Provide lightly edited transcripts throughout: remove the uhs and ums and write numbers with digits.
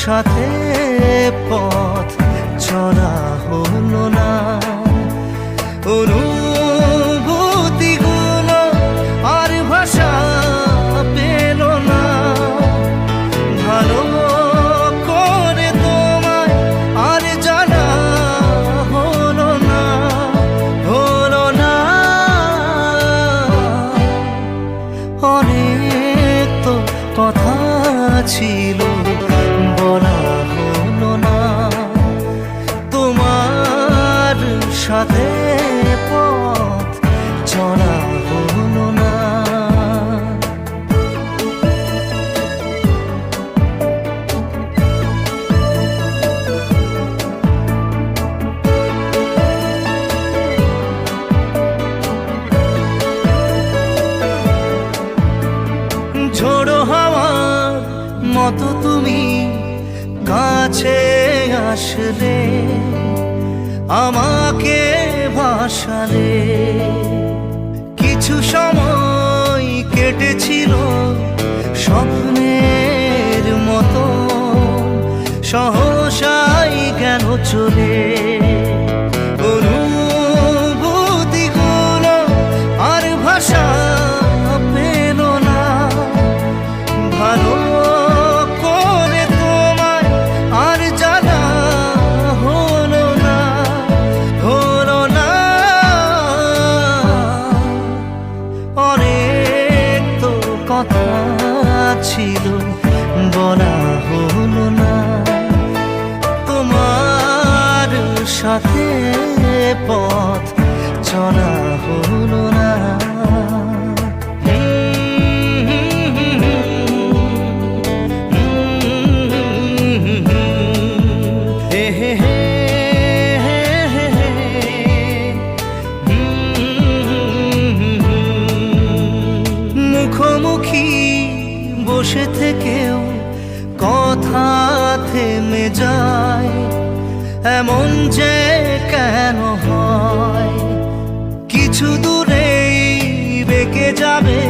সাথে পথ চলা হলো না। অনুভূতিগুলো আর ভাষা পেল না। ভালো করে তোমায় আর জানা হলো না, হলো না। অনেক তো কথা ছিল বলা হলো না। তোমার সাথে পথ চলা হলো না। ঝোড়ো হাওয়ার মতো তুমি কাছে আসলে, আমাকে ভাসালে। কিছু সময় কেটেছিল স্বপ্নের মতো, সহসাই গেল চলে। অনুভূতিগুলো আর ভাষা পেল না। ভালো করে তোমায় আর জানা হলো না, হলো না। অনেক তো কথা ছিল বলা হলো না। তোমার সাথে পথ চলা হলো না। মুখোমুখি বসে থেকেও কথা থেমে যায়, এমন যে কেন হয়। কিছু দূরেই বেঁকে যাবে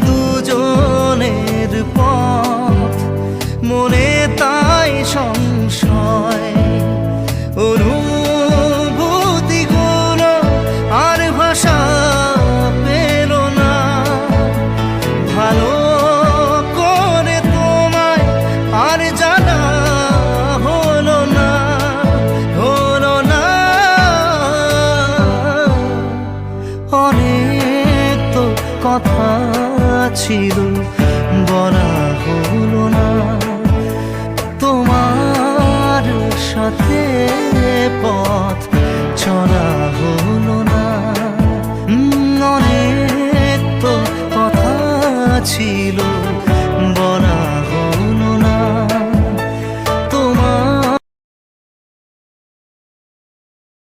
দুজনের পথ, মনে তাই সংশয়। অনুভূতিগুলো আর ভাষা পেল না। ভালো করে তোমায় আর জানা হলো না, হলো না। অনেক তো কথা ছিল বলা হলো না। তোমার সাথে পথ চলা হলো